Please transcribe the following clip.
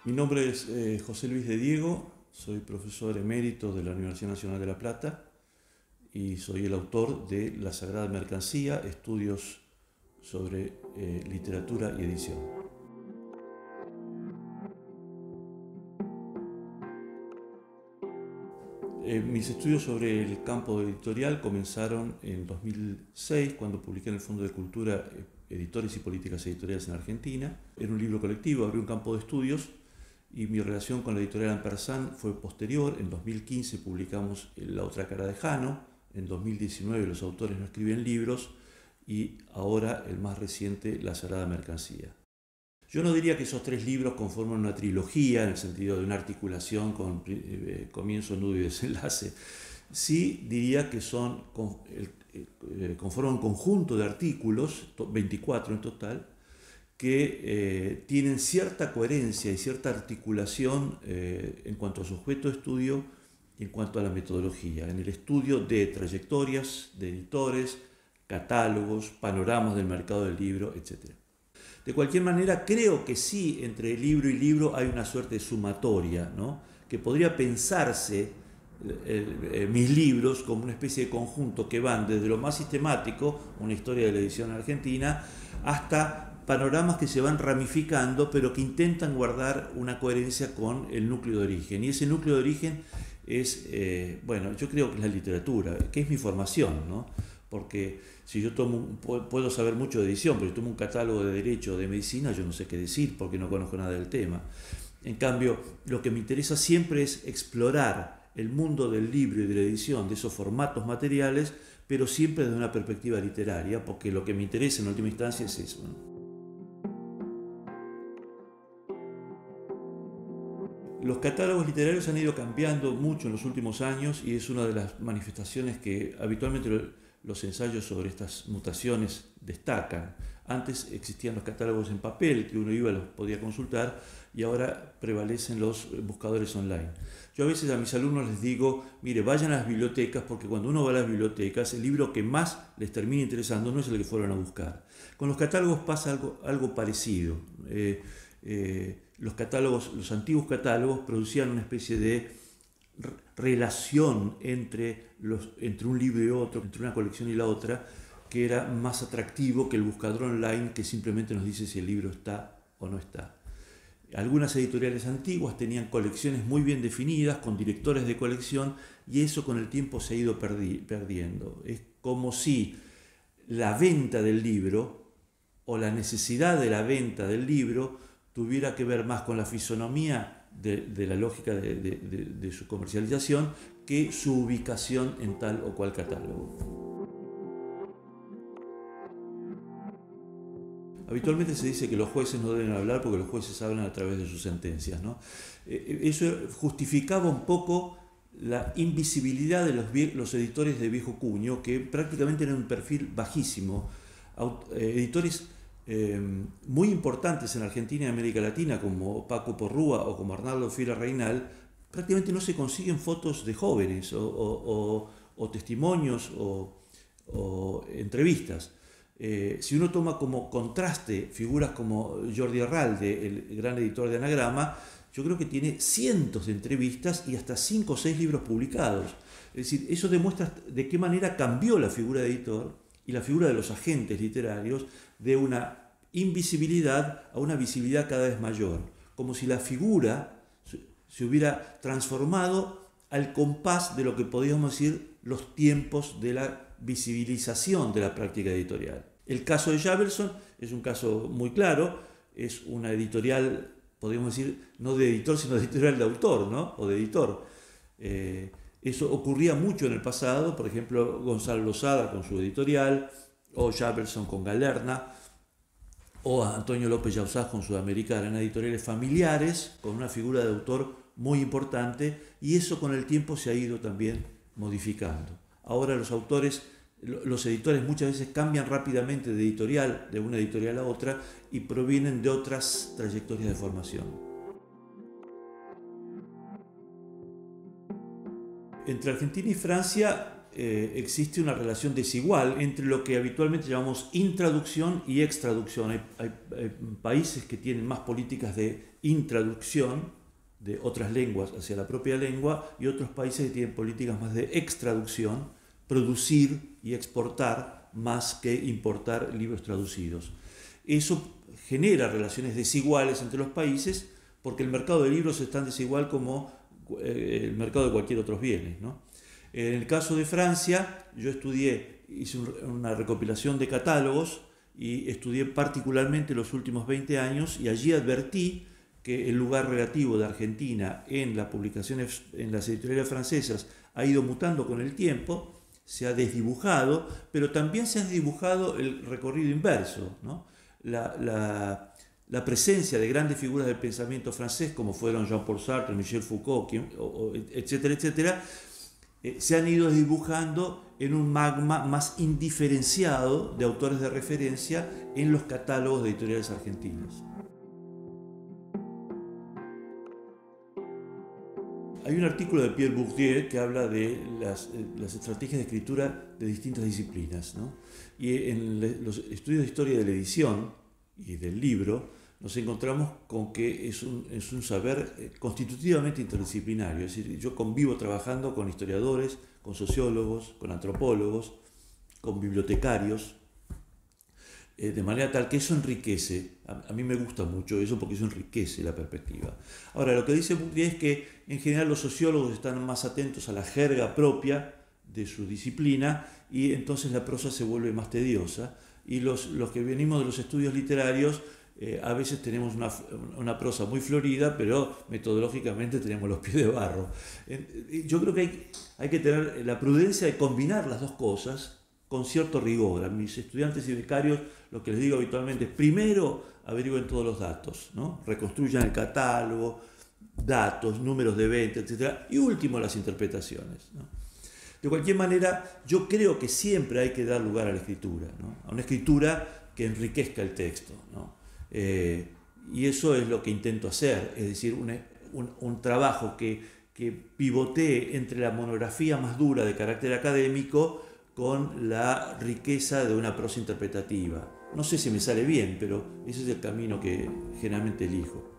Mi nombre es José Luis de Diego, soy profesor emérito de la Universidad Nacional de La Plata y soy el autor de La Sagrada Mercancía, estudios sobre literatura y edición. Mis estudios sobre el campo editorial comenzaron en 2006, cuando publiqué en el Fondo de Cultura Editores y Políticas Editoriales en Argentina. Era un libro colectivo, abrí un campo de estudios y mi relación con la editorial Ampersand fue posterior. En 2015 publicamos La otra cara de Jano, en 2019 Los autores no escriben libros y ahora el más reciente, La Sagrada Mercancía. Yo no diría que esos tres libros conforman una trilogía en el sentido de una articulación con comienzo, nudo y desenlace. Sí diría que conforman un conjunto de artículos, 24 en total, que tienen cierta coherencia y cierta articulación en cuanto a su objeto de estudio y en cuanto a la metodología, en el estudio de trayectorias de editores, catálogos, panoramas del mercado del libro, etc. De cualquier manera, creo que sí, entre libro y libro hay una suerte de sumatoria, ¿no? Que podría pensarse mis libros como una especie de conjunto que van desde lo más sistemático, una historia de la edición argentina, hasta panoramas que se van ramificando, pero que intentan guardar una coherencia con el núcleo de origen. Y ese núcleo de origen es, bueno, yo creo que es la literatura, que es mi formación, ¿no? Porque si yo puedo saber mucho de edición, pero si tomo un catálogo de derecho o de medicina, yo no sé qué decir porque no conozco nada del tema. En cambio, lo que me interesa siempre es explorar el mundo del libro y de la edición, de esos formatos materiales, pero siempre desde una perspectiva literaria, porque lo que me interesa en última instancia es eso, ¿no? Los catálogos literarios han ido cambiando mucho en los últimos años y es una de las manifestaciones que habitualmente los ensayos sobre estas mutaciones destacan. Antes existían los catálogos en papel, que uno iba y los podía consultar, y ahora prevalecen los buscadores online. Yo a veces a mis alumnos les digo, mire, vayan a las bibliotecas, porque cuando uno va a las bibliotecas, el libro que más les termina interesando no es el que fueron a buscar. Con los catálogos pasa algo parecido. Los antiguos catálogos producían una especie de relación entre un libro y otro, entre una colección y la otra, que era más atractivo que el buscador online que simplemente nos dice si el libro está o no está. Algunas editoriales antiguas tenían colecciones muy bien definidas, con directores de colección, y eso con el tiempo se ha ido perdiendo. Es como si la venta del libro o la necesidad de la venta del libro tuviera que ver más con la fisonomía de la lógica de su comercialización que su ubicación en tal o cual catálogo. Habitualmente se dice que los jueces no deben hablar porque los jueces hablan a través de sus sentencias, ¿no? Eso justificaba un poco la invisibilidad de los editores de viejo cuño, que prácticamente eran un perfil bajísimo. Editores muy importantes en Argentina y América Latina, como Paco Porrúa o como Arnaldo Fiera Reynal, prácticamente no se consiguen fotos de jóvenes o testimonios o entrevistas. Si uno toma como contraste figuras como Jordi Arralde, el gran editor de Anagrama, yo creo que tiene cientos de entrevistas y hasta 5 o 6 libros publicados. Es decir, eso demuestra de qué manera cambió la figura de editor y la figura de los agentes literarios de una invisibilidad a una visibilidad cada vez mayor, como si la figura se hubiera transformado al compás de lo que podríamos decir los tiempos de la visibilización de la práctica editorial. El caso de Jabberson es un caso muy claro, es una editorial, podríamos decir, no de editor, sino de editorial de autor, ¿no? O de editor. Eso ocurría mucho en el pasado, por ejemplo, Gonzalo Lozada con su editorial, o Jabberson con Galerna, o Antonio López Yauzás con Sudamericana, eran editoriales familiares, con una figura de autor muy importante, y eso con el tiempo se ha ido también modificando. Ahora los editores muchas veces cambian rápidamente de una editorial a otra, y provienen de otras trayectorias de formación. Entre Argentina y Francia existe una relación desigual entre lo que habitualmente llamamos intraducción y extraducción. Hay países que tienen más políticas de intraducción de otras lenguas hacia la propia lengua y otros países que tienen políticas más de extraducción, producir y exportar más que importar libros traducidos. Eso genera relaciones desiguales entre los países porque el mercado de libros es tan desigual como el mercado de cualquier otro bienes, ¿no? En el caso de Francia, yo hice una recopilación de catálogos y estudié particularmente los últimos 20 años y allí advertí que el lugar relativo de Argentina en las publicaciones, en las editoriales francesas, ha ido mutando con el tiempo, se ha desdibujado, pero también se ha desdibujado el recorrido inverso, ¿no? La presencia de grandes figuras del pensamiento francés, como fueron Jean-Paul Sartre, Michel Foucault, etcétera, etcétera, se han ido dibujando en un magma más indiferenciado de autores de referencia en los catálogos de editoriales argentinas. Hay un artículo de Pierre Bourdieu que habla de las estrategias de escritura de distintas disciplinas, ¿no? Y en los estudios de historia de la edición y del libro nos encontramos con que es un saber constitutivamente interdisciplinario. Es decir, yo convivo trabajando con historiadores, con sociólogos, con antropólogos, con bibliotecarios, de manera tal que eso enriquece. A mí me gusta mucho eso porque eso enriquece la perspectiva. Ahora, lo que dice Bourdieu es que en general los sociólogos están más atentos a la jerga propia de su disciplina y entonces la prosa se vuelve más tediosa, y los que venimos de los estudios literarios a veces tenemos una prosa muy florida, pero metodológicamente tenemos los pies de barro. Yo creo que hay que tener la prudencia de combinar las dos cosas con cierto rigor. A mis estudiantes y becarios lo que les digo habitualmente es: primero averigüen todos los datos, ¿no? Reconstruyan el catálogo, datos, números de venta, etc. Y último, las interpretaciones, ¿no? De cualquier manera, yo creo que siempre hay que dar lugar a la escritura, ¿no? A una escritura que enriquezca el texto, ¿no? Y eso es lo que intento hacer, es decir, un trabajo que pivotee entre la monografía más dura de carácter académico con la riqueza de una prosa interpretativa. No sé si me sale bien, pero ese es el camino que generalmente elijo.